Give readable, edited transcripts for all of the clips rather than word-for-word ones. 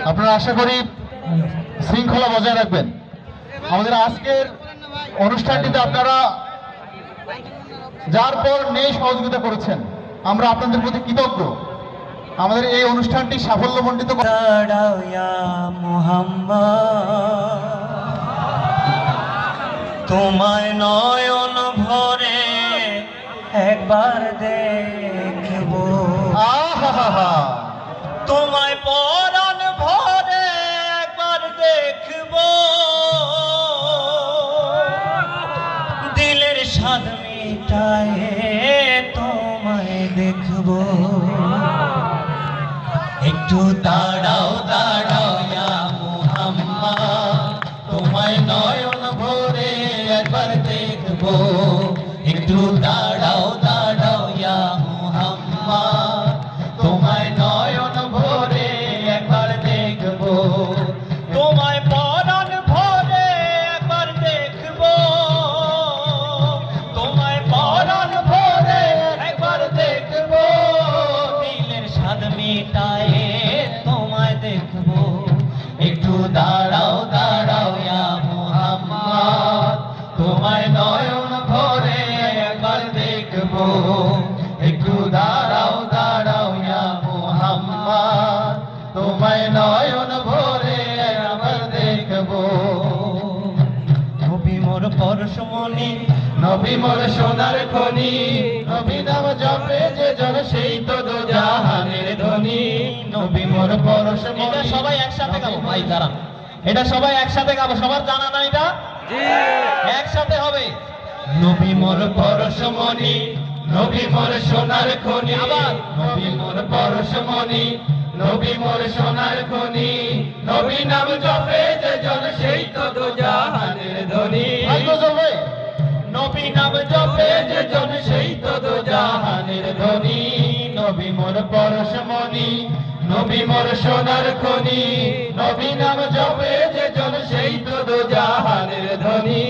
আপনারা আশা করি শৃঙ্খলা বজায় রাখবেন। আমাদের আজকের অনুষ্ঠানটিতে আপনারা যার পর নেই সহযোগিতা করেছেন, আমরা আপনাদের প্রতি কৃতজ্ঞ। আমাদের এই অনুষ্ঠানটি সাফল্যমণ্ডিত তোমায় নয়ন ভরে একবার দেখব, তোমায় পরাণ ভরে একবার দেখব, দিলের স্বাদ মিটায়ে তোমায় দেখব। একটু দাঁড়াও দাঁড়াও ইয়া মুহাম্মদ, তোমায় নয়ন ভরে একবার দেখব। একটু দাঁড়াও দাঁড়াও ইয়া মুহাম্মদ, তোমায় নয়ন ভরে একবার দেখব। তোমায় পরাণ ভরে একবার দেখব, তোমায় পরাণ ভরে একবার দেখব, দিলের স্বাদ মিটায়ে তোমায় দেখব। একটু দাঁড়াও দাঁড়াও ইয়া মুহাম্মদ, তোমায় নয়ন ভরে একবার দেখব। একটু দাঁড়াও দাঁড়াও ইয়া মুহাম্মদ, তোমায় নয়ন ভরে একবার দেখব। নবী মোর পরশমণি, নবী মোর সোনার খনি, নবী নাম জপে যে জন সেই তো দো জাহানের ধনী। নবী মোর পরশমণি। এটা সবাই একসাথে গাবো ভাই, দাঁড়ান, এটা সবাই একসাথে গাবো। সবার জানা না এটা? জি, একসাথে হবে। নবী মোর পরশমণি, নবী মোর সোনার খনি, আবার নবী মোর পরশমণি, নবী মোর সোনার খনি, নবী নাম জপে যে জন সেই তো দো জাহানের ধনী। নবী নাম জপে যে জন সেই তো দো জাহানের ধনী। নবী মোর পরশমণি, নবী মোর সোনার খনি, নবী নাম জপে যে জন সেই তো দো জাহানের ধনী।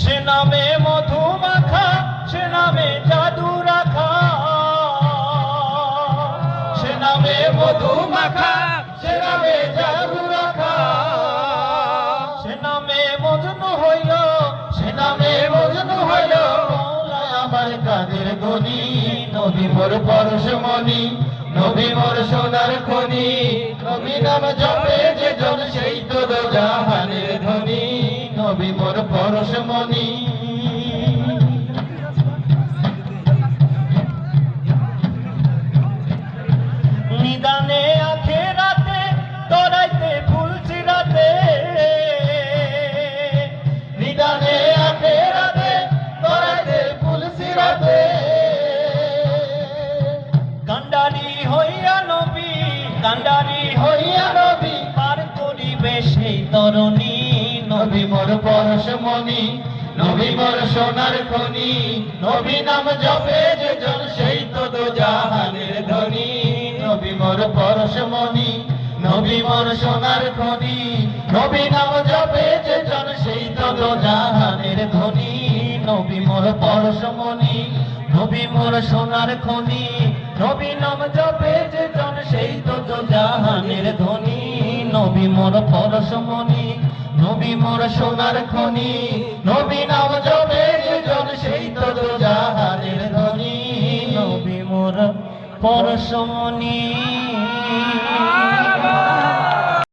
সে নামে মধু মাখা, সে নামে জাদু রাখা, সে নামে মধু মাখা, সে নামে জাদু রাখা, সে নামে মজনু হইল, সে নামে মজনু হইল মৌলা আমার কাদের গনি। নবী মোর পরশমণি, নবী মোর সোনার খনি, নবী নাম জপে যে জন সেই তো দো জাহানের ধনী। নবী মোর পরশমণি। নিদানে আখেরাতে তোরাইতে ফুল চিরাতে, নিদানে আখেরাতে তোরাইতে ফুল চিরাতে, কান্ডারি হইয়া নবী, কান্ডারি হইয়া নবী পার করিবে সেই তরণী। নবী মোর পরশমণি, নবী মোর সোনার খনি, নবী নাম জপে যে জন সেই তো দো জাহানের ধনী। নবী মোর পরশমণি, নবী মোর সোনার খনি, নবী নাম জপে যে জন সেই তো দো জাহানের ধনী। নবী মোর পরশমণি, নবী মোর সোনার খনি, নবী নাম জপে যে জন সেই তো দো জাহানের ধনী। নবী মোর পরশমণি, নবী মোর সোনার খনি, নবী নাম জপে যে জন সেই তো দো জাহানের ধনী। নবী মোর পরশমণি।